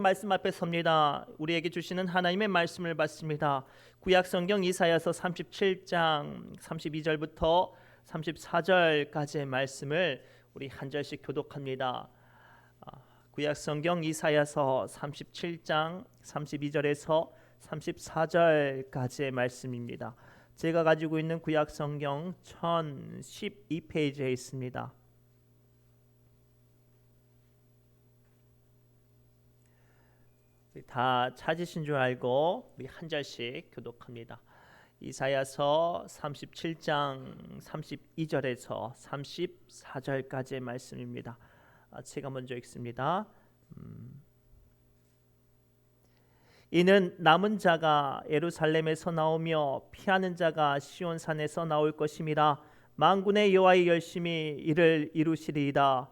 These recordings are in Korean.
말씀 앞에 섭니다. 우리에게 주시는 하나님의 말씀을 받습니다. 구약 성경 이사야서 37장 32절부터 34절까지의 말씀을 우리 한 절씩 교독합니다. 구약 성경 이사야서 37장 32절에서 34절까지의 말씀입니다. 제가 가지고 있는 구약 성경 1012페이지에 있습니다. 다 찾으신 줄 알고 우리 한 절씩 교독합니다. 이사야서 37장 32절에서 34절까지의 말씀입니다. 제가 먼저 읽습니다. 이는 남은 자가 예루살렘에서 나오며 피하는 자가 시온산에서 나올 것임이라. 만군의 여호와의 열심히 이를 이루시리이다.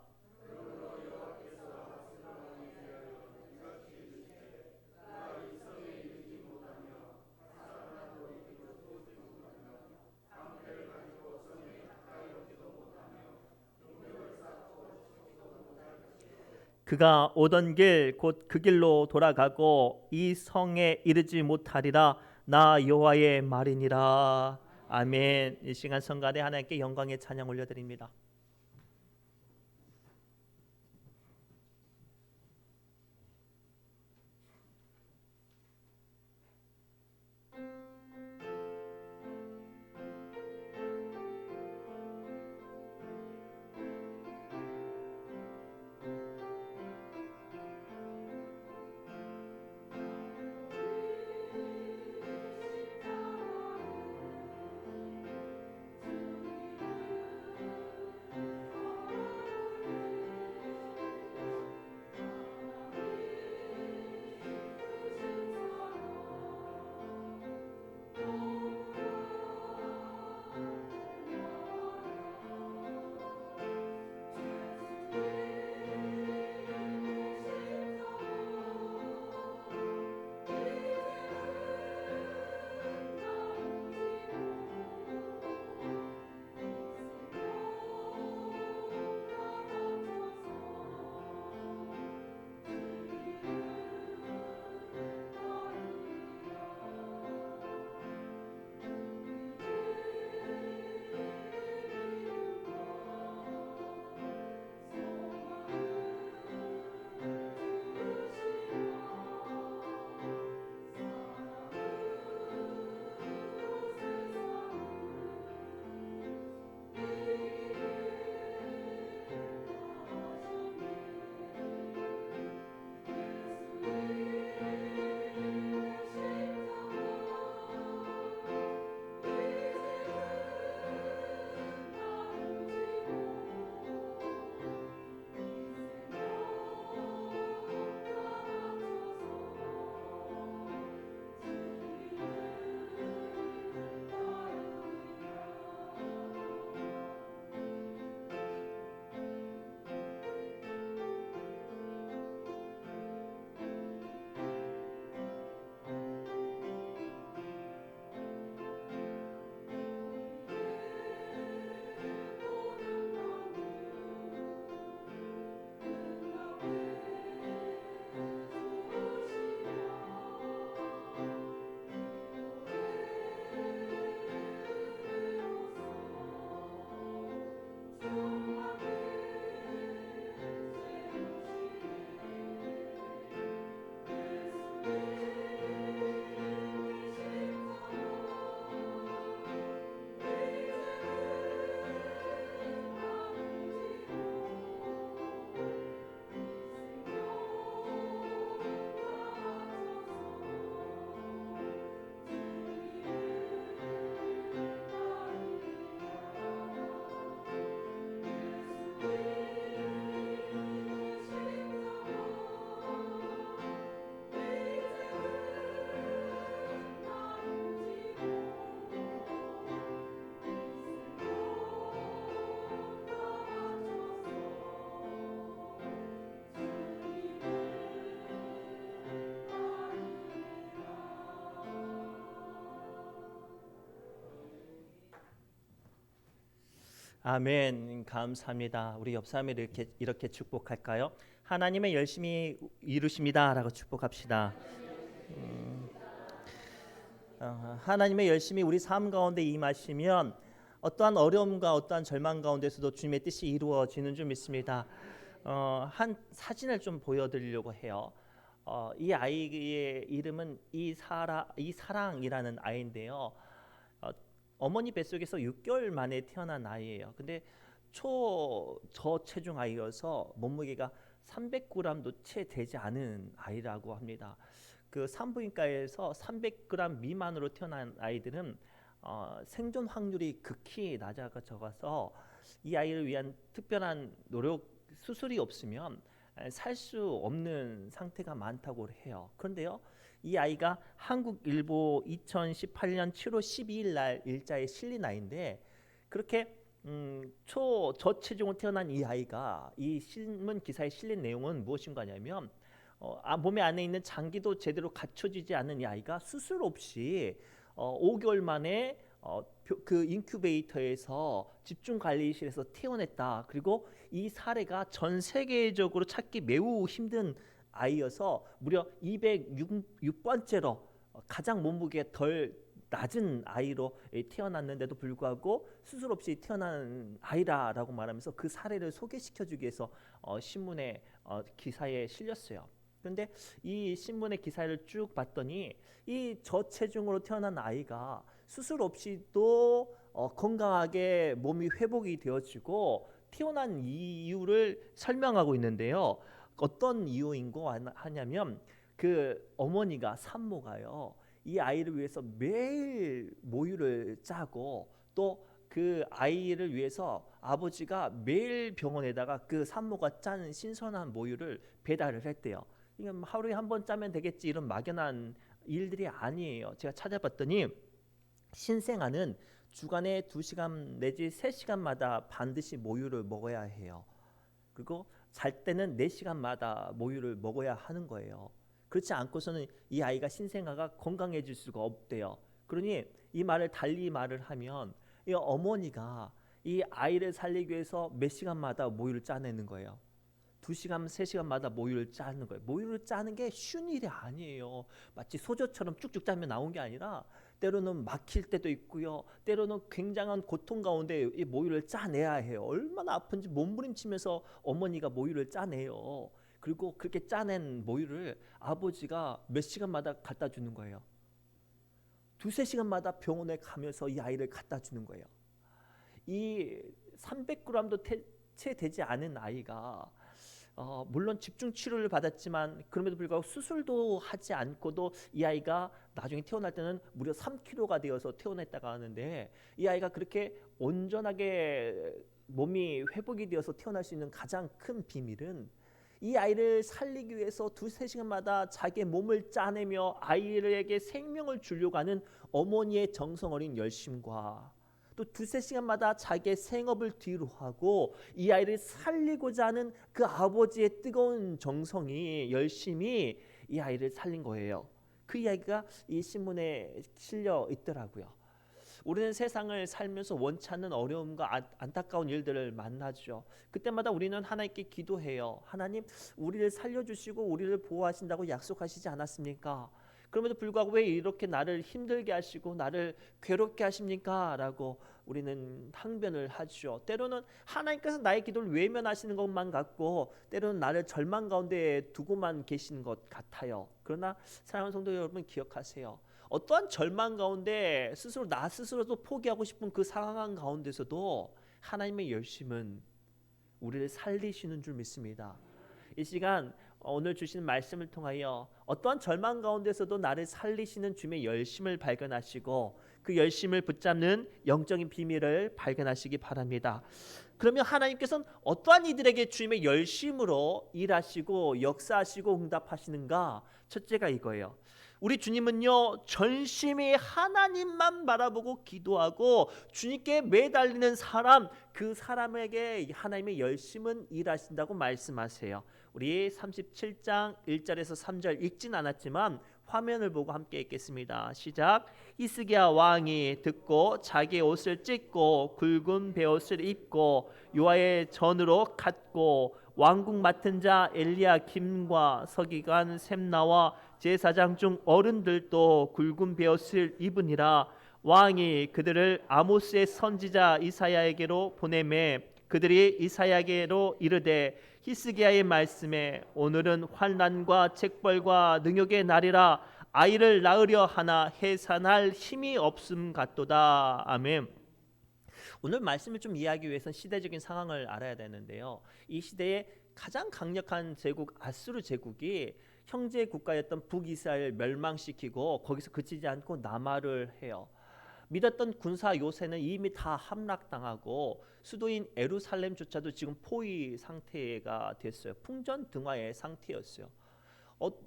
그가 오던 길 곧 그 길로 돌아가고 이 성에 이르지 못하리라. 나 여호와의 말이니라. 아멘. 이 시간 성가대 하나님께 영광의 찬양 올려드립니다. 아멘. 감사합니다. 우리 옆 사람을 이렇게 축복할까요? 하나님의 열심히 이루십니다라고 축복합시다. 하나님의 열심히 우리 삶 가운데 임하시면 어떠한 어려움과 어떠한 절망 가운데서도 주님의 뜻이 이루어지는 줄 믿습니다. 한 사진을 좀 보여드리려고 해요. 이 아이의 이름은 이사랑이라는 아이인데요. 어머니 뱃속에서 6개월 만에 태어난 아이예요. 근데 초저체중 아이여서 몸무게가 300g도 채 되지 않은 아이라고 합니다. 그 산부인과에서 300g 미만으로 태어난 아이들은 생존 확률이 극히 낮아져서 이 아이를 위한 특별한 노력 수술이 없으면 살 수 없는 상태가 많다고 해요. 그런데요, 이 아이가 한국일보 2018년 7월 12일 날 일자에 실린 아이인데 그렇게 초저체중으로 태어난 이 아이가 이 신문 기사에 실린 내용은 무엇인가냐면 몸에 안에 있는 장기도 제대로 갖춰지지 않는 이 아이가 수술 없이 5개월 만에 그 인큐베이터에서 집중관리실에서 태어났다. 그리고 이 사례가 전 세계적으로 찾기 매우 힘든 아이여서 무려 206번째로 가장 몸무게가 덜 낮은 아이로 태어났는데도 불구하고 수술 없이 태어난 아이라고 말하면서 그 사례를 소개시켜주기 위해서 신문에 기사에 실렸어요. 그런데 이 신문의 기사를 쭉 봤더니 이 저체중으로 태어난 아이가 수술 없이도 건강하게 몸이 회복이 되어지고 태어난 이유를 설명하고 있는데요. 어떤 이유인고 하냐면 그 어머니가 산모가요. 이 아이를 위해서 매일 모유를 짜고 또 그 아이를 위해서 아버지가 매일 병원에다가 그 산모가 짠 신선한 모유를 배달을 했대요. 이건 하루에 한 번 짜면 되겠지 이런 막연한 일들이 아니에요. 제가 찾아봤더니 신생아는 주간에 2시간 내지 3시간마다 반드시 모유를 먹어야 해요. 그리고 잘 때는 4시간마다 모유를 먹어야 하는 거예요. 그렇지 않고서는 이 아이가 신생아가 건강해질 수가 없대요. 그러니 이 말을 달리 말을 하면 이 어머니가 이 아이를 살리기 위해서 몇 시간마다 모유를 짜내는 거예요. 2시간, 3시간마다 모유를 짜는 거예요. 모유를 짜는 게 쉬운 일이 아니에요. 마치 소저처럼 쭉쭉 짜면 나온 게 아니라 때로는 막힐 때도 있고요. 때로는 굉장한 고통 가운데 이 모유를 짜내야 해요. 얼마나 아픈지 몸부림치면서 어머니가 모유를 짜내요. 그리고 그렇게 짜낸 모유를 아버지가 몇 시간마다 갖다 주는 거예요. 2-3시간마다 병원에 가면서 이 아이를 갖다 주는 거예요. 이 300g도 채 되지 않은 아이가 물론 집중 치료를 받았지만 그럼에도 불구하고 수술도 하지 않고도 이 아이가 나중에 태어날 때는 무려 3kg가 되어서 태어났다고 하는데 이 아이가 그렇게 온전하게 몸이 회복이 되어서 태어날 수 있는 가장 큰 비밀은 이 아이를 살리기 위해서 2-3시간마다 자기의 몸을 짜내며 아이에게 생명을 주려고 하는 어머니의 정성 어린 열심과 또 2-3시간마다 자기의 생업을 뒤로하고 이 아이를 살리고자 하는 그 아버지의 뜨거운 정성이 열심히 이 아이를 살린 거예요. 그 이야기가 이 신문에 실려 있더라고요. 우리는 세상을 살면서 원치 않는 어려움과 안타까운 일들을 만나죠. 그때마다 우리는 하나님께 기도해요. 하나님, 우리를 살려주시고 우리를 보호하신다고 약속하시지 않았습니까? 그럼에도 불구하고 왜 이렇게 나를 힘들게 하시고 나를 괴롭게 하십니까? 라고 우리는 항변을 하죠. 때로는 하나님께서 나의 기도를 외면하시는 것만 같고 때로는 나를 절망 가운데 두고만 계신 것 같아요. 그러나 사랑하는 성도 여러분, 기억하세요. 어떠한 절망 가운데 나 스스로도 포기하고 싶은 그 상황 가운데서도 하나님의 열심은 우리를 살리시는 줄 믿습니다. 이 시간 오늘 주신 말씀을 통하여 어떠한 절망 가운데서도 나를 살리시는 주님의 열심을 발견하시고 그 열심을 붙잡는 영적인 비밀을 발견하시기 바랍니다. 그러면 하나님께서는 어떠한 이들에게 주님의 열심으로 일하시고 역사하시고 응답하시는가? 첫째가 이거예요. 우리 주님은요, 전심이 하나님만 바라보고 기도하고 주님께 매달리는 사람, 그 사람에게 하나님의 열심은 일하신다고 말씀하세요. 우리 37장 1절에서 3절 읽진 않았지만 화면을 보고 함께 읽겠습니다. 시작. 히스기야 왕이 듣고 자기의 옷을 찢고 굵은 베옷을 입고 요아의 전으로 갔고 왕국 맡은 자 엘리야김과 서기관 셈나와 제사장 중 어른들도 굵은 베옷을 입으니라. 왕이 그들을 아모스의 선지자 이사야에게로 보내매 그들이 이사야에게로 이르되 히스기야의 말씀에 오늘은 환난과 책벌과 능욕의 날이라 아이를 낳으려 하나 해산할 힘이 없음 같도다. 아멘. 오늘 말씀을 좀 이해하기 위해서는 시대적인 상황을 알아야 되는데요. 이 시대에 가장 강력한 제국 아수르 제국이 형제 국가였던 북이스라엘 멸망시키고 거기서 그치지 않고 남하를 해요. 믿었던 군사 요새는 이미 다 함락당하고 수도인 예루살렘조차도 지금 포위 상태가 됐어요. 풍전등화의 상태였어요.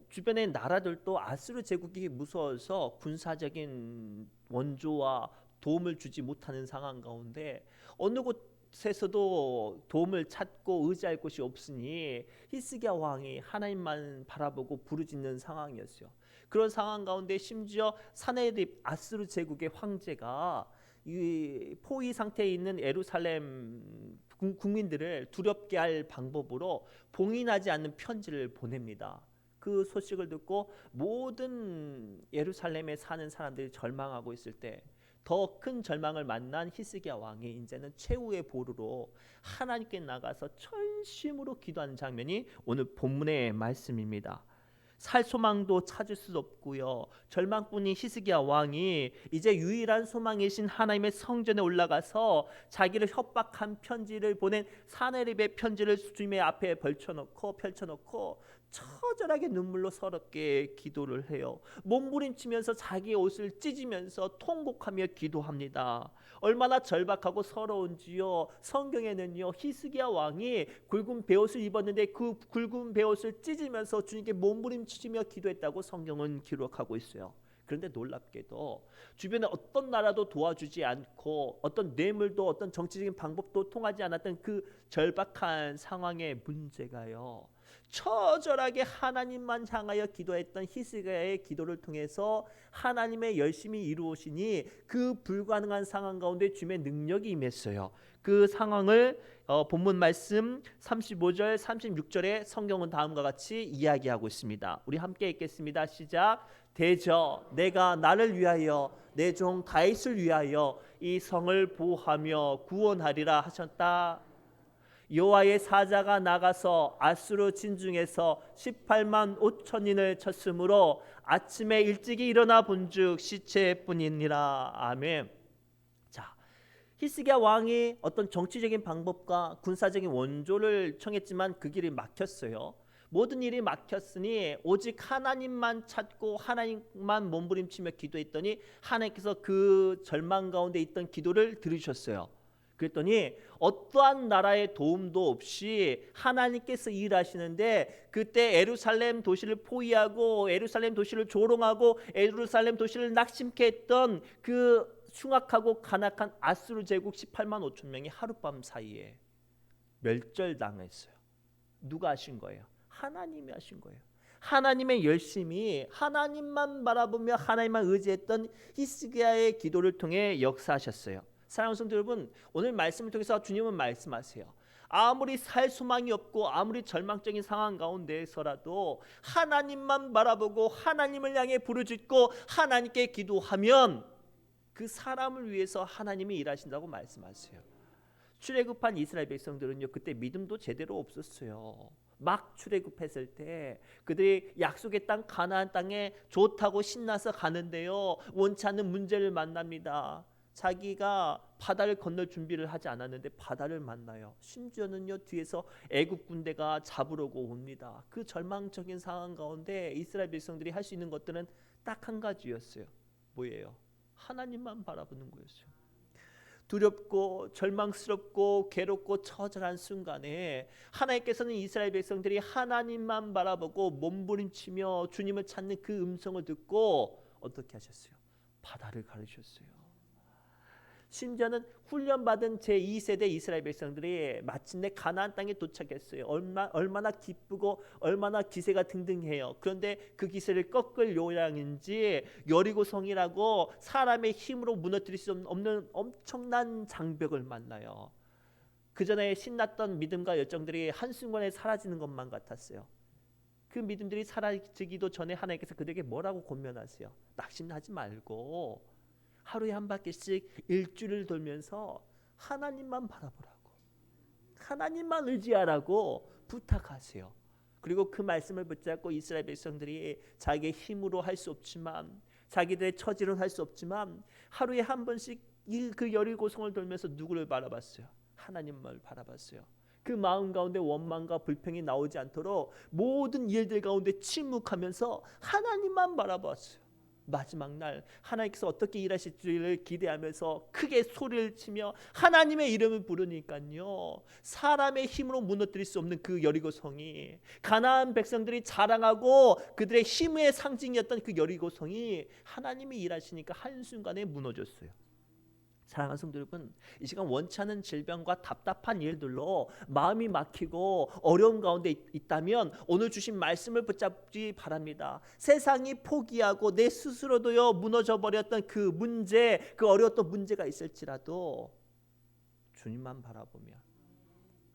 주변의 나라들도 아수르 제국이 무서워서 군사적인 원조와 도움을 주지 못하는 상황 가운데 어느 곳에서도 도움을 찾고 의지할 곳이 없으니 히스기야 왕이 하나님만 바라보고 부르짖는 상황이었어요. 그런 상황 가운데 심지어 사네립 아수르 제국의 황제가 이 포위 상태에 있는 예루살렘 국민들을 두렵게 할 방법으로 봉인하지 않는 편지를 보냅니다. 그 소식을 듣고 모든 예루살렘에 사는 사람들이 절망하고 있을 때 더 큰 절망을 만난 히스기야 왕이 이제는 최후의 보루로 하나님께 나가서 전심으로 기도하는 장면이 오늘 본문의 말씀입니다. 살 소망도 찾을 수 없고요. 절망뿐인 히스기야 왕이 이제 유일한 소망이신 하나님의 성전에 올라가서 자기를 협박한 편지를 보낸 사네립의 편지를 주님의 앞에 펼쳐놓고 처절하게 눈물로 서럽게 기도를 해요. 몸부림치면서 자기의 옷을 찢으면서 통곡하며 기도합니다. 얼마나 절박하고 서러운지요. 성경에는요, 히스기야 왕이 굵은 베옷을 입었는데 그 굵은 베옷을 찢으면서 주님께 몸부림치며 기도했다고 성경은 기록하고 있어요. 그런데 놀랍게도 주변에 어떤 나라도 도와주지 않고 어떤 뇌물도 어떤 정치적인 방법도 통하지 않았던 그 절박한 상황의 문제가요, 처절하게 하나님만 향하여 기도했던 히스기야의 기도를 통해서 하나님의 열심히 이루시니 그 불가능한 상황 가운데 주님의 능력이 임했어요. 그 상황을 본문 말씀 35절 36절에 성경은 다음과 같이 이야기하고 있습니다. 우리 함께 읽겠습니다. 시작. 대저 내가 나를 위하여 내 종 다윗을 위하여 이 성을 보호하며 구원하리라 하셨다. 여호와의 사자가 나가서 아수르 진중에서 18만 5천인을 쳤으므로 아침에 일찍이 일어나 본즉 시체뿐이니라. 아멘. 자, 히스기야 왕이 어떤 정치적인 방법과 군사적인 원조를 청했지만 그 길이 막혔어요. 모든 일이 막혔으니 오직 하나님만 찾고 하나님만 몸부림치며 기도했더니 하나님께서 그 절망 가운데 있던 기도를 들으셨어요. 그랬더니 어떠한 나라의 도움도 없이 하나님께서 일하시는데, 그때 예루살렘 도시를 포위하고 예루살렘 도시를 조롱하고 예루살렘 도시를 낙심케 했던 그 흉악하고 간악한 아수르 제국 18만 5천 명이 하룻밤 사이에 멸절당했어요. 누가 하신 거예요? 하나님이 하신 거예요. 하나님의 열심히 하나님만 바라보며 하나님만 의지했던 히스기야의 기도를 통해 역사하셨어요. 사랑하는 성도 여러분, 오늘 말씀을 통해서 주님은 말씀하세요. 아무리 살 소망이 없고 아무리 절망적인 상황 가운데서라도 하나님만 바라보고 하나님을 향해 부르짖고 하나님께 기도하면 그 사람을 위해서 하나님이 일하신다고 말씀하세요. 출애굽한 이스라엘 백성들은요, 그때 믿음도 제대로 없었어요. 막 출애굽했을 때 그들이 약속의 땅 가나안 땅에 좋다고 신나서 가는데요, 원치 않는 문제를 만납니다. 자기가 바다를 건널 준비를 하지 않았는데 바다를 만나요. 심지어는요, 뒤에서 애굽 군대가 잡으려고 옵니다. 그 절망적인 상황 가운데 이스라엘 백성들이 할 수 있는 것들은 딱 한 가지였어요. 뭐예요? 하나님만 바라보는 거였어요. 두렵고 절망스럽고 괴롭고 처절한 순간에 하나님께서는 이스라엘 백성들이 하나님만 바라보고 몸부림치며 주님을 찾는 그 음성을 듣고 어떻게 하셨어요? 바다를 가르셨어요. 심지어는 훈련받은 제2세대 이스라엘 백성들이 마침내 가나안 땅에 도착했어요. 얼마나 기쁘고 얼마나 기세가 등등해요. 그런데 그 기세를 꺾을 요량인지 여리고성이라고 사람의 힘으로 무너뜨릴 수 없는 엄청난 장벽을 만나요. 그 전에 신났던 믿음과 열정들이 한순간에 사라지는 것만 같았어요. 그 믿음들이 사라지기도 전에 하나님께서 그들에게 뭐라고 권면하세요? 낙심하지 말고 하루에 한 바퀴씩 일주를 돌면서 하나님만 바라보라고, 하나님만 의지하라고 부탁하세요. 그리고 그 말씀을 붙잡고 이스라엘 백성들이 자기의 힘으로 할 수 없지만, 자기들의 처지로 할 수 없지만 하루에 한 번씩 그 여리고성을 돌면서 누구를 바라봤어요? 하나님을 바라봤어요. 그 마음 가운데 원망과 불평이 나오지 않도록 모든 일들 가운데 침묵하면서 하나님만 바라봤어요. 마지막 날 하나님께서 어떻게 일하실지를 기대하면서 크게 소리를 치며 하나님의 이름을 부르니까요, 사람의 힘으로 무너뜨릴 수 없는 그 여리고성이, 가나안 백성들이 자랑하고 그들의 힘의 상징이었던 그 여리고성이 하나님이 일하시니까 한순간에 무너졌어요. 사랑하는 성도 여러분, 이 시간 원치 않은 질병과 답답한 일들로 마음이 막히고 어려움 가운데 있다면 오늘 주신 말씀을 붙잡기 바랍니다. 세상이 포기하고 내 스스로도요 무너져 버렸던 그 문제, 그 어려웠던 문제가 있을지라도 주님만 바라보며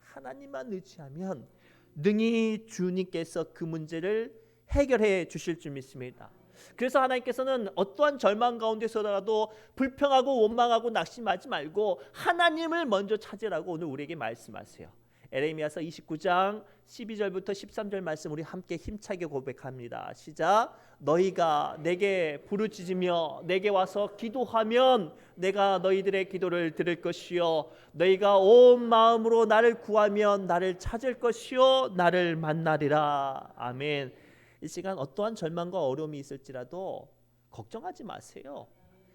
하나님만 의지하면 능히 주님께서 그 문제를 해결해 주실 줄 믿습니다. 그래서 하나님께서는 어떠한 절망 가운데서라도 불평하고 원망하고 낙심하지 말고 하나님을 먼저 찾으라고 오늘 우리에게 말씀하세요. 에레미야서 29장 12절부터 13절 말씀 우리 함께 힘차게 고백합니다. 시작. 너희가 내게 부르짖으며 내게 와서 기도하면 내가 너희들의 기도를 들을 것이요 너희가 온 마음으로 나를 구하면 나를 찾을 것이요 나를 만나리라. 아멘. 이 시간 어떠한 절망과 어려움이 있을지라도 걱정하지 마세요.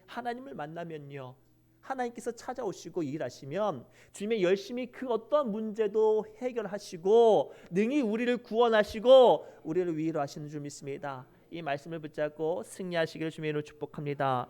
하나님을 만나면요, 하나님께서 찾아오시고 일하시면 주님의 열심히 그 어떠한 문제도 해결하시고 능히 우리를 구원하시고 우리를 위로하시는 줄 믿습니다. 이 말씀을 붙잡고 승리하시기를 주님의 이름으로 축복합니다.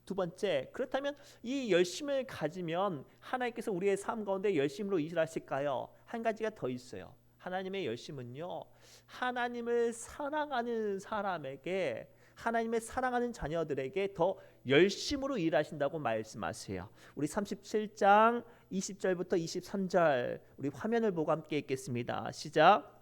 두 번째, 그렇다면 이 열심을 가지면 하나님께서 우리의 삶 가운데 열심으로 일하실까요? 한 가지가 더 있어요. 하나님의 열심은요, 하나님을 사랑하는 사람에게, 하나님의 사랑하는 자녀들에게 더 열심으로 일하신다고 말씀하세요. 우리 37장 20절부터 23절 우리 화면을 보고 함께 읽겠습니다. 시작.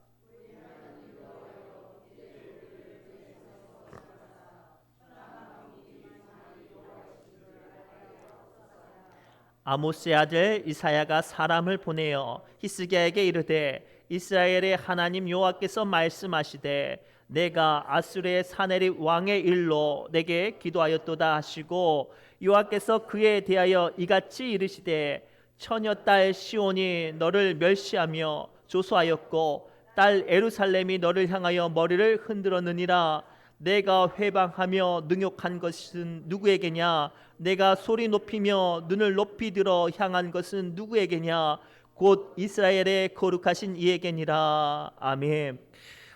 아모스의 아들 이사야가 사람을 보내어 히스기야에게 이르되 이스라엘의 하나님 여호와께서 말씀하시되 내가 아수르의 사네립 왕의 일로 내게 기도하였도다 하시고 여호와께서 그에 대하여 이같이 이르시되 처녀 딸 시온이 너를 멸시하며 조소하였고 딸 에루살렘이 너를 향하여 머리를 흔들었느니라. 내가 회방하며 능욕한 것은 누구에게냐? 내가 소리 높이며 눈을 높이 들어 향한 것은 누구에게냐? 곧 이스라엘의 거룩하신 이에게니라. 아멘.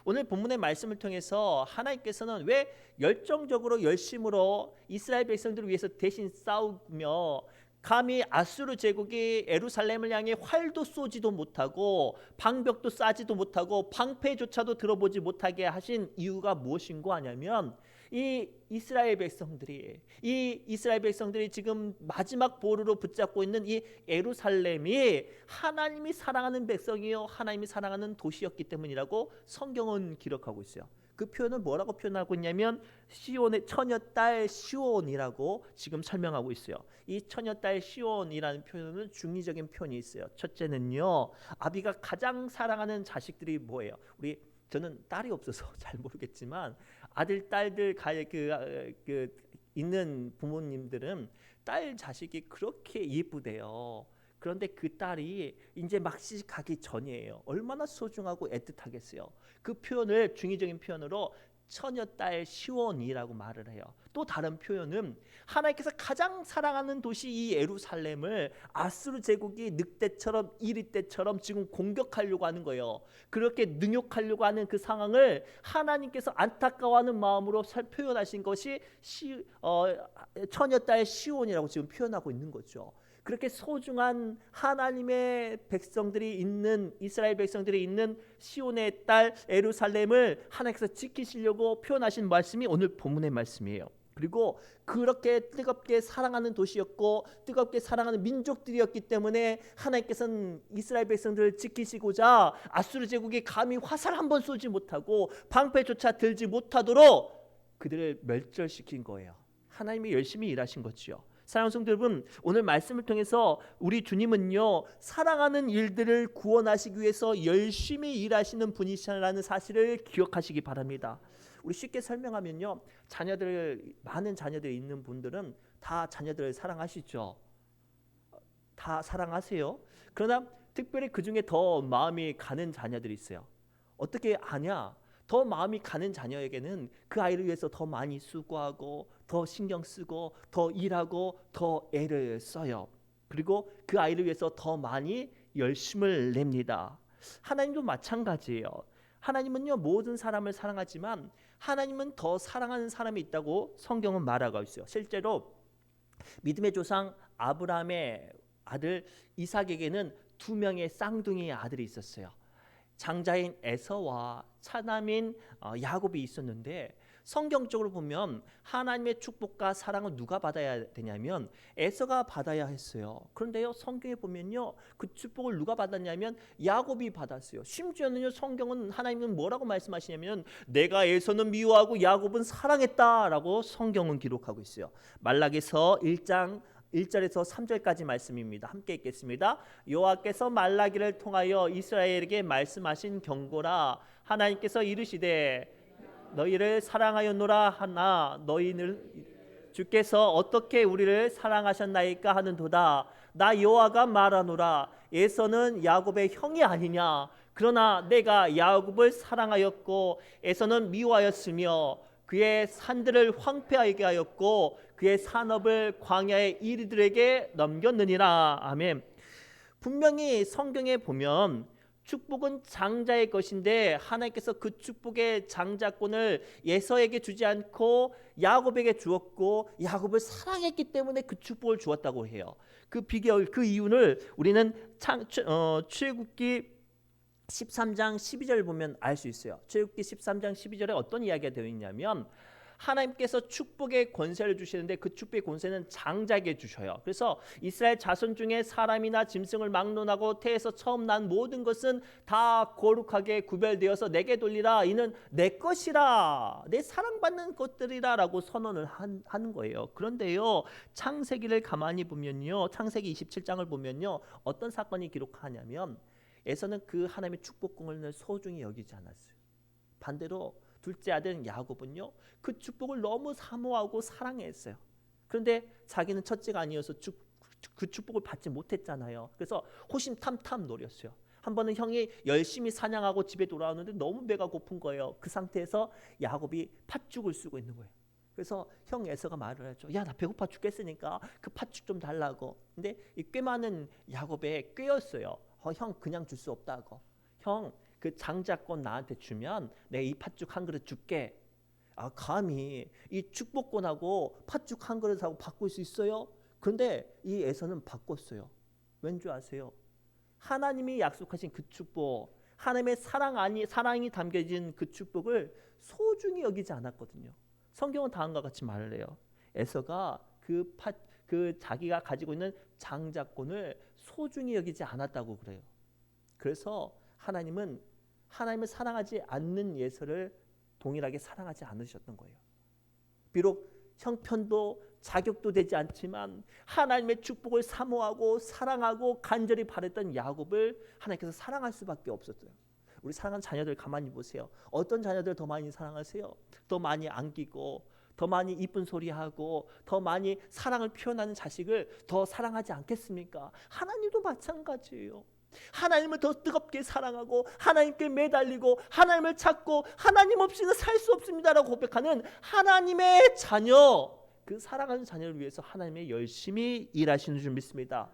오늘 본문의 말씀을 통해서 하나님께서는 왜 열정적으로 열심으로 이스라엘 백성들을 위해서 대신 싸우며 감히 아수르 제국이 예루살렘을 향해 활도 쏘지도 못하고 방벽도 싸지도 못하고 방패조차도 들어보지 못하게 하신 이유가 무엇인고 하냐면 이 이스라엘 백성들이 지금 마지막 보루로 붙잡고 있는 이 예루살렘이 하나님이 사랑하는 백성이요 하나님이 사랑하는 도시였기 때문이라고 성경은 기록하고 있어요. 그 표현을 뭐라고 표현하고 있냐면 시온의 처녀딸 시온이라고 지금 설명하고 있어요. 이 처녀딸 시온이라는 표현은 중의적인 표현이 있어요. 첫째는요, 아비가 가장 사랑하는 자식들이 뭐예요? 저는 딸이 없어서 잘 모르겠지만 아들 딸들 있는 부모님들은 딸 자식이 그렇게 예쁘대요. 그런데 그 딸이 이제 막 시집가기 전이에요. 얼마나 소중하고 애틋하겠어요. 그 표현을 중의적인 표현으로 처녀딸 시온이라고 말을 해요. 또 다른 표현은 하나님께서 가장 사랑하는 도시 이 예루살렘을 아수르 제국이 늑대처럼 이리떼처럼 지금 공격하려고 하는 거예요. 그렇게 능욕하려고 하는 그 상황을 하나님께서 안타까워하는 마음으로 표현하신 것이 처녀딸 시온이라고 지금 표현하고 있는 거죠. 그렇게 소중한 하나님의 백성들이 있는 이스라엘 백성들이 있는 시온의 딸 예루살렘을 하나님께서 지키시려고 표현하신 말씀이 오늘 본문의 말씀이에요. 그리고 그렇게 뜨겁게 사랑하는 도시였고 뜨겁게 사랑하는 민족들이었기 때문에 하나님께서는 이스라엘 백성들을 지키시고자 아수르 제국이 감히 화살 한 번 쏘지 못하고 방패조차 들지 못하도록 그들을 멸절시킨 거예요. 하나님이 열심히 일하신 거지요. 사랑하는 성도 여러분, 오늘 말씀을 통해서 우리 주님은요, 사랑하는 일들을 구원하시기 위해서 열심히 일하시는 분이시라는 사실을 기억하시기 바랍니다. 우리 쉽게 설명하면요, 많은 자녀들이 있는 분들은 다 자녀들을 사랑하시죠. 다 사랑하세요. 그러나 특별히 그 중에 더 마음이 가는 자녀들이 있어요. 어떻게 아냐? 더 마음이 가는 자녀에게는 그 아이를 위해서 더 많이 수고하고 더 신경 쓰고 더 일하고 더 애를 써요. 그리고 그 아이를 위해서 더 많이 열심을 냅니다. 하나님도 마찬가지예요. 하나님은요, 모든 사람을 사랑하지만 하나님은 더 사랑하는 사람이 있다고 성경은 말하고 있어요. 실제로 믿음의 조상 아브라함의 아들 이삭에게는 2명의 쌍둥이 아들이 있었어요. 장자인 에서와 차남인 야곱이 있었는데, 성경적으로 보면 하나님의 축복과 사랑을 누가 받아야 되냐면 에서가 받아야 했어요. 그런데요, 성경에 보면요, 그 축복을 누가 받았냐면 야곱이 받았어요. 심지어는요, 성경은 하나님은 뭐라고 말씀하시냐면 내가 에서는 미워하고 야곱은 사랑했다라고 성경은 기록하고 있어요. 말라기서 1장 1절에서 3절까지 말씀입니다. 함께 읽겠습니다. 여호와께서 말라기를 통하여 이스라엘에게 말씀하신 경고라. 하나님께서 이르시되 너희를 사랑하였노라 하나 너희는 주께서 어떻게 우리를 사랑하셨나이까 하는도다. 나 여호와가 말하노라. 에서는 야곱의 형이 아니냐. 그러나 내가 야곱을 사랑하였고 에서는 미워하였으며 그의 산들을 황폐하게 하였고 그의 산업을 광야의 이리들에게 넘겼느니라. 아멘. 분명히 성경에 보면 축복은 장자의 것인데 하나님께서 그 축복의 장자권을 에서에게 주지 않고 야곱에게 주었고 야곱을 사랑했기 때문에 그 축복을 주었다고 해요. 그 이유를 우리는 출애굽기 13장 12절 보면 알 수 있어요. 출애굽기 13장 12절에 어떤 이야기가 되어 있냐면 하나님께서 축복의 권세를 주시는데 그 축복의 권세는 장자에게 주셔요. 그래서 이스라엘 자손 중에 사람이나 짐승을 막론하고 태에서 처음 난 모든 것은 다 거룩하게 구별되어서 내게 돌리라. 이는 내 것이라, 내 사랑받는 것들이라 라고 선언을 하는 거예요. 그런데요, 창세기를 가만히 보면요, 창세기 27장을 보면요, 어떤 사건이 기록하냐면 에서는 그 하나님의 축복권을 소중히 여기지 않았어요. 반대로 둘째 아들 야곱은요, 그 축복을 너무 사모하고 사랑했어요. 그런데 자기는 첫째가 아니어서 그 축복을 받지 못했잖아요. 그래서 호심탐탐 노렸어요. 한 번은 형이 열심히 사냥하고 집에 돌아오는데 너무 배가 고픈 거예요. 그 상태에서 야곱이 팥죽을 쓰고 있는 거예요. 그래서 형 에서가 말을 하죠. 야, 나 배고파 죽겠으니까 그 팥죽 좀 달라고. 근데 이 꽤 많은 야곱에 꾀였어요. 형 그냥 줄 수 없다고. 형 그 장자권 나한테 주면 내가 이 팥죽 한 그릇 줄게. 감히 이 축복권하고 팥죽 한 그릇하고 바꿀 수 있어요? 그런데 이 에서는 바꿨어요. 왠지 아세요? 하나님이 약속하신 그 축복, 하나님의 사랑이 담겨진 그 축복을 소중히 여기지 않았거든요. 성경은 다음과 같이 말을 해요. 에서가 그 자기가 가지고 있는 장자권을 소중히 여기지 않았다고 그래요. 그래서 하나님은 하나님을 사랑하지 않는 에서를 동일하게 사랑하지 않으셨던 거예요. 비록 형편도 자격도 되지 않지만 하나님의 축복을 사모하고 사랑하고 간절히 바랬던 야곱을 하나님께서 사랑할 수밖에 없었어요. 우리 사랑하는 자녀들 가만히 보세요. 어떤 자녀들 더 많이 사랑하세요? 더 많이 안기고 더 많이 이쁜 소리하고 더 많이 사랑을 표현하는 자식을 더 사랑하지 않겠습니까? 하나님도 마찬가지예요. 하나님을 더 뜨겁게 사랑하고 하나님께 매달리고 하나님을 찾고 하나님 없이는 살 수 없습니다라고 고백하는 하나님의 자녀, 그 사랑하는 자녀를 위해서 하나님의 열심히 일하시는 줄 믿습니다.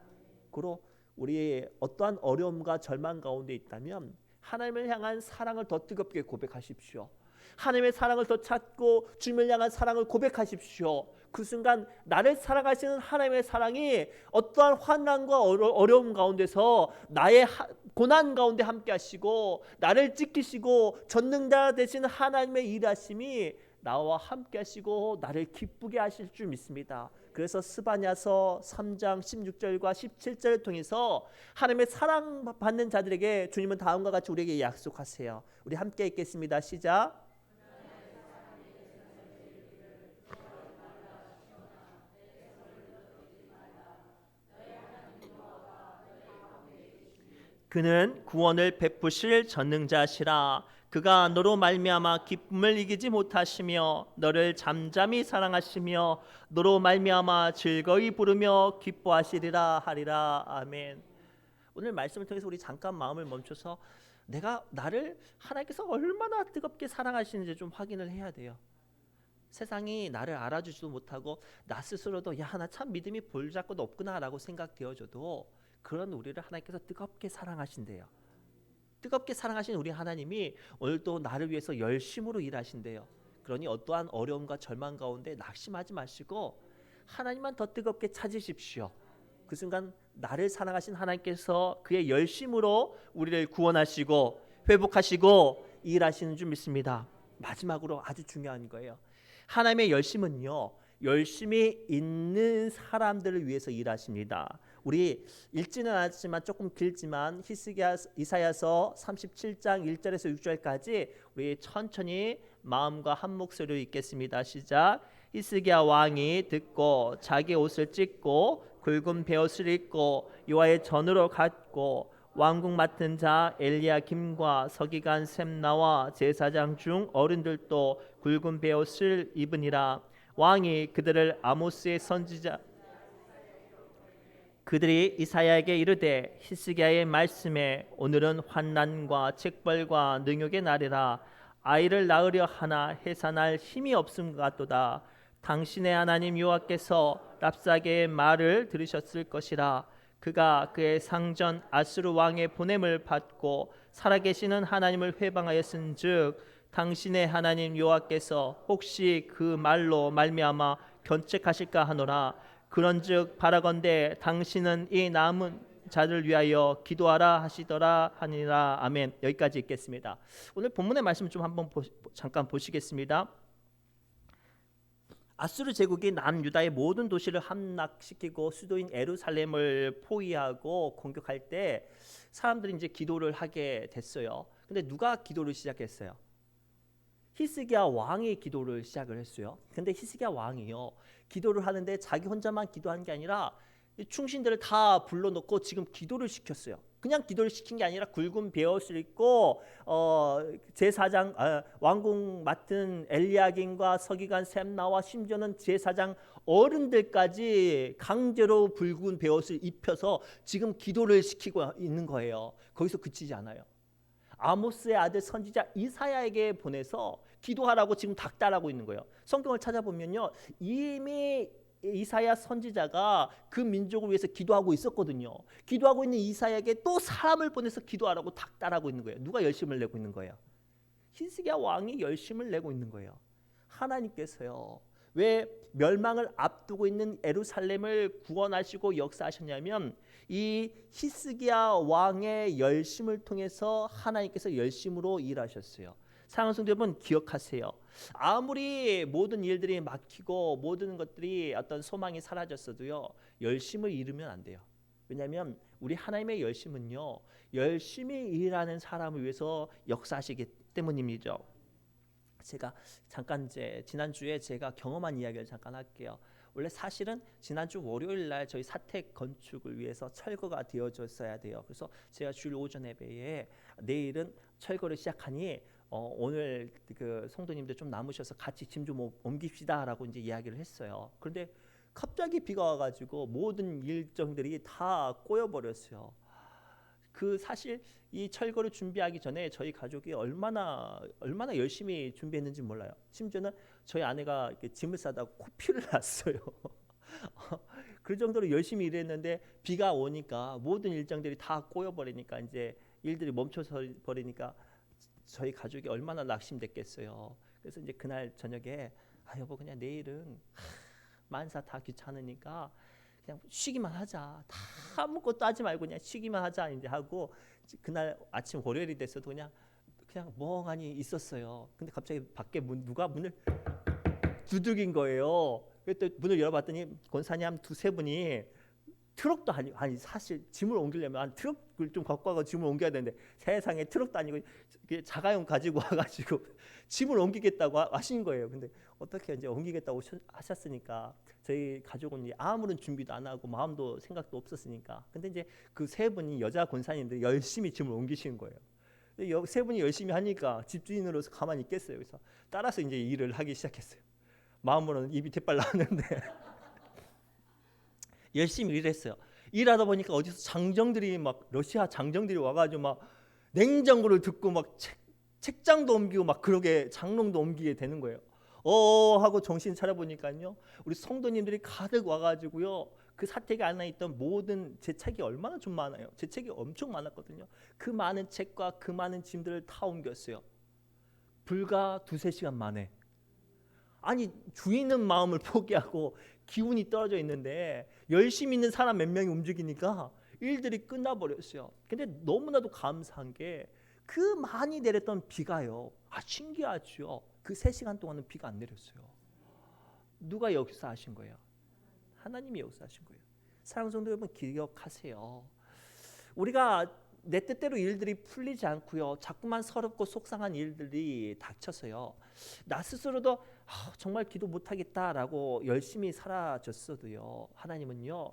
그리고 우리의 어떠한 어려움과 절망 가운데 있다면 하나님을 향한 사랑을 더 뜨겁게 고백하십시오. 하나님의 사랑을 더 찾고 주님을 향한 사랑을 고백하십시오. 그 순간 나를 사랑하시는 하나님의 사랑이 어떠한 환난과 어려움 가운데서 나의 고난 가운데 함께 하시고 나를 지키시고 전능자 되시는 하나님의 일하심이 나와 함께 하시고 나를 기쁘게 하실 줄 믿습니다. 그래서 스바냐서 3장 16절과 17절을 통해서 하나님의 사랑받는 자들에게 주님은 다음과 같이 우리에게 약속하세요. 우리 함께 읽겠습니다. 시작. 그는 구원을 베푸실 전능자시라. 그가 너로 말미암아 기쁨을 이기지 못하시며 너를 잠잠히 사랑하시며 너로 말미암아 즐거이 부르며 기뻐하시리라 하리라. 아멘. 오늘 말씀을 통해서 우리 잠깐 마음을 멈춰서 나를 하나님께서 얼마나 뜨겁게 사랑하시는지 좀 확인을 해야 돼요. 세상이 나를 알아주지도 못하고 나 스스로도 야, 나 참 믿음이 볼잡고 높구나라고 생각되어져도 그런 우리를 하나님께서 뜨겁게 사랑하신대요. 뜨겁게 사랑하신 우리 하나님이 오늘도 나를 위해서 열심으로 일하신대요. 그러니 어떠한 어려움과 절망 가운데 낙심하지 마시고 하나님만 더 뜨겁게 찾으십시오. 그 순간 나를 사랑하신 하나님께서 그의 열심으로 우리를 구원하시고 회복하시고 일하시는 줄 믿습니다. 마지막으로 아주 중요한 거예요. 하나님의 열심은요, 열심히 있는 사람들을 위해서 일하십니다. 우리 읽지는 않았지만 조금 길지만 이사야서 37장 1절에서 6절까지 우리 천천히 마음과 한 목소리로 읽겠습니다. 시작. 히스기야 왕이 듣고 자기 옷을 찢고 굵은 베옷을 입고 여호와의 전으로 갔고 왕궁 맡은 자 엘리야김과 서기관 셈나와 제사장 중 어른들도 굵은 베옷을 입으니라. 왕이 그들을 아모스의 선지자 그들이 이사야에게 이르되 히스기야의 말씀에 오늘은 환난과 책벌과 능욕의 날이라. 아이를 낳으려 하나 해산할 힘이 없음 같도다. 당신의 하나님 여호와께서 랍사게의 말을 들으셨을 것이라. 그가 그의 상전 아수르 왕의 보냄을 받고 살아계시는 하나님을 회방하였은즉 당신의 하나님 여호와께서 혹시 그 말로 말미암아 견책하실까 하노라. 그런즉 바라건대 당신은 이 남은 자를 위하여 기도하라 하시더라 하니라. 아멘. 여기까지 읽겠습니다. 오늘 본문의 말씀 좀 한번 잠깐 보시겠습니다. 아수르 제국이 남유다의 모든 도시를 함락시키고 수도인 예루살렘을 포위하고 공격할 때 사람들이 이제 기도를 하게 됐어요. 근데 누가 기도를 시작했어요? 히스기야 왕이 기도를 시작을 했어요. 근데 히스기야 왕이요, 기도를 하는데 자기 혼자만 기도한 게 아니라 충신들을 다 불러놓고 지금 기도를 시켰어요. 그냥 기도를 시킨 게 아니라 굵은 베옷을 입고 제사장 왕궁 맡은 엘리야김과 서기관 셈나와 심지어는 제사장 어른들까지 강제로 붉은 베옷을 입혀서 지금 기도를 시키고 있는 거예요. 거기서 그치지 않아요. 아모스의 아들 선지자 이사야에게 보내서 기도하라고 지금 닥달하고 있는 거예요. 성경을 찾아보면요, 이미 이사야 선지자가 그 민족을 위해서 기도하고 있었거든요. 기도하고 있는 이사야에게 또 사람을 보내서 기도하라고 닥달하고 있는 거예요. 누가 열심을 내고 있는 거예요? 히스기야 왕이 열심을 내고 있는 거예요. 하나님께서요, 왜 멸망을 앞두고 있는 예루살렘을 구원하시고 역사하셨냐면 이 히스기야 왕의 열심을 통해서 하나님께서 열심으로 일하셨어요. 사랑하는 성도 여러분, 기억하세요. 아무리 모든 일들이 막히고 모든 것들이 어떤 소망이 사라졌어도요, 열심을 잃으면 안 돼요. 왜냐하면 우리 하나님의 열심은요, 열심히 일하는 사람을 위해서 역사하시기 때문입니다. 제가 잠깐 지난주에 제가 경험한 이야기를 잠깐 할게요. 원래 사실은 지난주 월요일 날 저희 사택 건축을 위해서 철거가 되어졌어야 돼요. 그래서 제가 주일 오전 예배에 내일은 철거를 시작하니 오늘 그 성도님들 좀 남으셔서 같이 짐 좀 옮깁시다라고 이제 이야기를 했어요. 그런데 갑자기 비가 와가지고 모든 일정들이 다 꼬여버렸어요. 그 사실 이 철거를 준비하기 전에 저희 가족이 얼마나 열심히 준비했는지 몰라요. 심지어는 저희 아내가 짐을 싸다가 코피를 났어요. 그 정도로 열심히 일했는데 비가 오니까 모든 일정들이 다 꼬여버리니까 이제 일들이 멈춰서 버리니까 저희 가족이 얼마나 낙심됐겠어요. 그래서 이제 그날 저녁에 여보 그냥 내일은 만사 다 귀찮으니까 그냥 쉬기만 하자. 다 아무것도 하지 말고 그냥 쉬기만 하자 이제 하고 그날 아침 월요일이 됐어도 그냥 그냥 멍하니 있었어요. 근데 갑자기 밖에 누가 문을 두들긴 거예요. 그랬더니 문을 열어봤더니 권사님 한 두세 분이 트럭도 아니 사실 짐을 옮기려면 한 트럭을 좀 갖고 와서 짐을 옮겨야 되는데 세상에 트럭도 아니고 자가용 가지고 와가지고 짐을 옮기겠다고 하신 거예요. 근데 어떻게 이제 옮기겠다고 하셨으니까 저희 가족은 아무런 준비도 안 하고 마음도 생각도 없었으니까. 근데 이제 그 세 분이 여자 권사님들 열심히 짐을 옮기시는 거예요. 세 분이 열심히 하니까 집주인으로서 가만히 있겠어요. 그래서 따라서 이제 일을 하기 시작했어요. 마음으로는 입이 대빨 나왔는데 열심히 일했어요. 일하다 보니까 어디서 장정들이 막 러시아 장정들이 와가지고 막 냉장고를 듣고 막 책장도 옮기고 막 그러게 장롱도 옮기게 되는 거예요. 하고 정신 차려보니까요, 우리 성도님들이 가득 와가지고요, 그 사택에 안에 있던 모든 제 책이 얼마나 좀 많아요. 제 책이 엄청 많았거든요. 그 많은 책과 그 많은 짐들을 다 옮겼어요. 불과 두세 시간 만에. 아니, 주인은 마음을 포기하고 기운이 떨어져 있는데 열심히 있는 사람 몇 명이 움직이니까 일들이 끝나버렸어요. 근데 너무나도 감사한 게 그 많이 내렸던 비가요, 신기하죠. 그 3시간 동안은 비가 안 내렸어요. 누가 역사하신 거예요? 하나님이 역사하신 거예요. 사랑하는 성도 여러분, 기억하세요. 우리가 내 뜻대로 일들이 풀리지 않고요, 자꾸만 서럽고 속상한 일들이 닥쳐서요, 나 스스로도 정말 기도 못하겠다라고 열심히 사라졌어도요, 하나님은요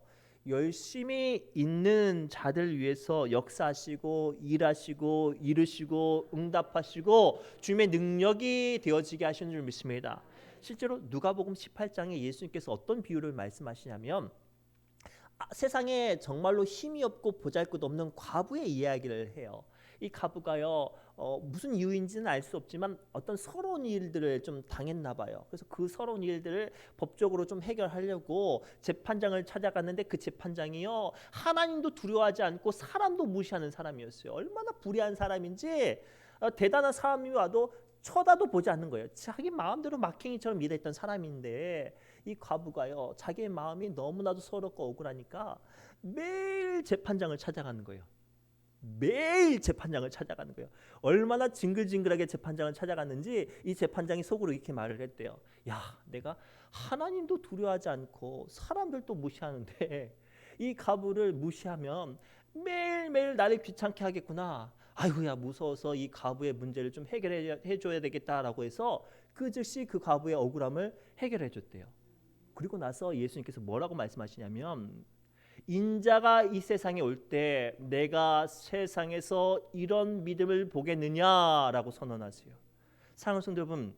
열심히 있는 자들 위해서 역사하시고 일하시고 이루시고 응답하시고 주님의 능력이 되어지게 하시는 줄 믿습니다. 실제로 누가복음 18장에 예수님께서 어떤 비유를 말씀하시냐면, 세상에 정말로 힘이 없고 보잘것없는 과부의 이야기를 해요. 이 과부가요, 무슨 이유인지는 알 수 없지만 어떤 서러운 일들을 좀 당했나 봐요. 그래서 그 서러운 일들을 법적으로 좀 해결하려고 재판장을 찾아갔는데, 그 재판장이요, 하나님도 두려워하지 않고 사람도 무시하는 사람이었어요. 얼마나 불의한 사람인지, 대단한 사람이 와도 쳐다도 보지 않는 거예요. 자기 마음대로 막행이처럼 일했던 사람인데, 이 과부가요, 자기의 마음이 너무나도 서럽고 억울하니까 매일 재판장을 찾아가는 거예요. 매일 재판장을 찾아가는 거예요. 얼마나 징글징글하게 재판장을 찾아갔는지 이 재판장이 속으로 이렇게 말을 했대요. 야, 내가 하나님도 두려워하지 않고 사람들도 무시하는데 이 과부를 무시하면 매일매일 나를 귀찮게 하겠구나. 아이고야, 무서워서 이 과부의 문제를 좀 해결해 줘야 되겠다라고 해서 그 즉시 그 과부의 억울함을 해결해 줬대요. 그리고 나서 예수님께서 뭐라고 말씀하시냐면, 인자가 이 세상에 올 때 내가 세상에서 이런 믿음을 보겠느냐라고 선언하세요. 사랑하는 성도 여러분,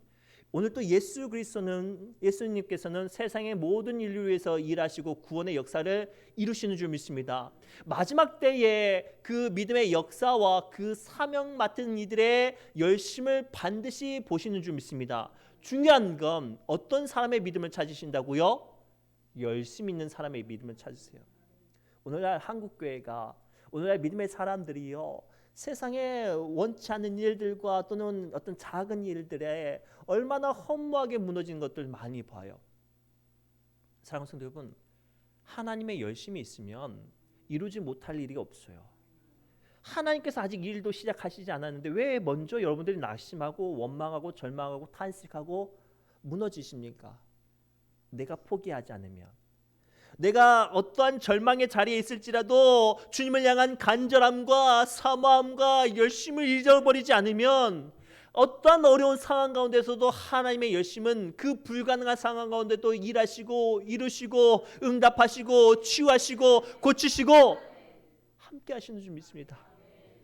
오늘 또 예수님께서는 세상의 모든 인류를 위해서 일하시고 구원의 역사를 이루시는 줄 믿습니다. 마지막 때에 그 믿음의 역사와 그 사명 맡은 이들의 열심을 반드시 보시는 줄 믿습니다. 중요한 건 어떤 사람의 믿음을 찾으신다고요? 열심 있는 사람의 믿음을 찾으세요. 오늘날 한국교회가, 오늘날 믿음의 사람들이요, 세상에 원치 않는 일들과 또는 어떤 작은 일들에 얼마나 허무하게 무너진 것들 많이 봐요. 사랑하는 성도 여러분, 하나님의 열심이 있으면 이루지 못할 일이 없어요. 하나님께서 아직 일도 시작하시지 않았는데 왜 먼저 여러분들이 낙심하고 원망하고 절망하고 탄식하고 무너지십니까? 내가 포기하지 않으면, 내가 어떠한 절망의 자리에 있을지라도 주님을 향한 간절함과 사모함과 열심을 잊어버리지 않으면, 어떠한 어려운 상황 가운데서도 하나님의 열심은 그 불가능한 상황 가운데도 일하시고 이루시고 응답하시고 치유하시고 고치시고 함께 하시는 줄 믿습니다.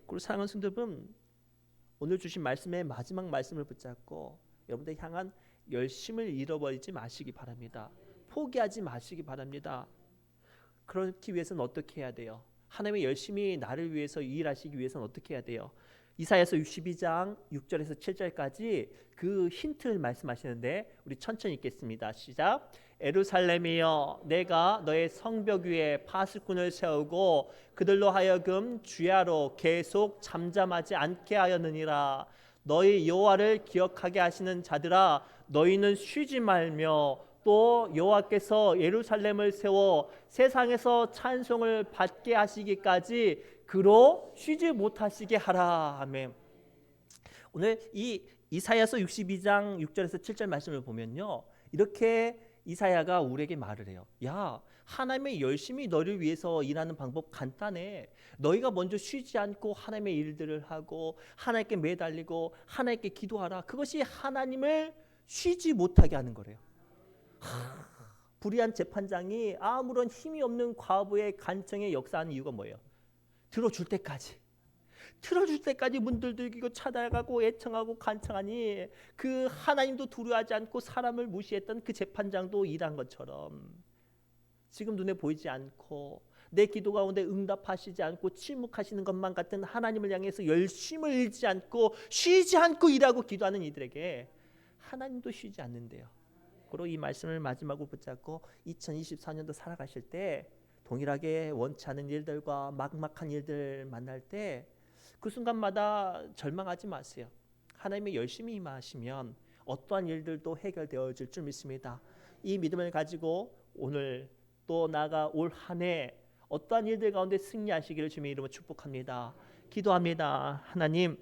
그리고 사랑하는 성도 여러분, 오늘 주신 말씀의 마지막 말씀을 붙잡고 여러분들 향한 열심을 잃어버리지 마시기 바랍니다. 포기하지 마시기 바랍니다. 그렇기 위해서는 어떻게 해야 돼요? 하나님의 열심히 나를 위해서 일하시기 위해서는 어떻게 해야 돼요? 이사야서 62장 6절에서 7절까지 그 힌트를 말씀하시는데 우리 천천히 읽겠습니다. 시작. 예루살렘이여, 내가 너의 성벽 위에 파수꾼을 세우고 그들로 하여금 주야로 계속 잠잠하지 않게 하였느니라. 너희 여호와를 기억하게 하시는 자들아, 너희는 쉬지 말며 또 여호와께서 예루살렘을 세워 세상에서 찬송을 받게 하시기까지 그로 쉬지 못하시게 하라. 아멘. 오늘 이 이사야서 62장 6절에서 7절 말씀을 보면요, 이렇게 이사야가 우리에게 말을 해요. 야, 하나님의 열심히 너를 위해서 일하는 방법 간단해. 너희가 먼저 쉬지 않고 하나님의 일들을 하고 하나님께 매달리고 하나님께 기도하라. 그것이 하나님을 쉬지 못하게 하는 거래요. 불의한 재판장이 아무런 힘이 없는 과부의 간청에 역사하는 이유가 뭐예요? 들어줄 때까지 문 두들기고 찾아가고 애청하고 간청하니 그 하나님도 두려워하지 않고 사람을 무시했던 그 재판장도 일한 것처럼 지금 눈에 보이지 않고 내 기도 가운데 응답하시지 않고 침묵하시는 것만 같은 하나님을 향해서 열심을 잃지 않고 쉬지 않고 일하고 기도하는 이들에게 하나님도 쉬지 않는데요. 그리고 이 말씀을 마지막으로 붙잡고 2024년도 살아가실 때 동일하게 원치 않은 일들과 막막한 일들 만날 때 그 순간마다 절망하지 마세요. 하나님의 열심히 임하시면 어떠한 일들도 해결되어질 줄 믿습니다. 이 믿음을 가지고 오늘 또 나아가 올 한 해 어떠한 일들 가운데 승리하시기를 주님의 이름으로 축복합니다. 기도합니다. 하나님,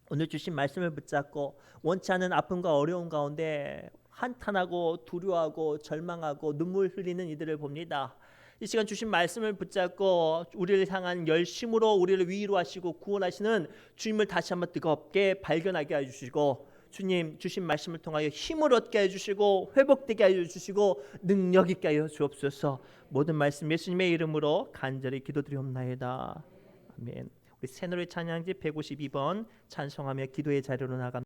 오늘 주신 말씀을 붙잡고 원치 않은 아픔과 어려움 가운데 한탄하고 두려워하고 절망하고 눈물 흘리는 이들을 봅니다. 이 시간 주신 말씀을 붙잡고 우리를 향한 열심으로 우리를 위로하시고 구원하시는 주님을 다시 한번 뜨겁게 발견하게 해주시고, 주님 주신 말씀을 통하여 힘을 얻게 해주시고 회복되게 해주시고 능력 있게 하여 주옵소서. 모든 말씀 예수님의 이름으로 간절히 기도드리옵나이다. 아멘. 우리 새노래 찬양지 152번 찬송하며 기도의 자리로 나갑니다.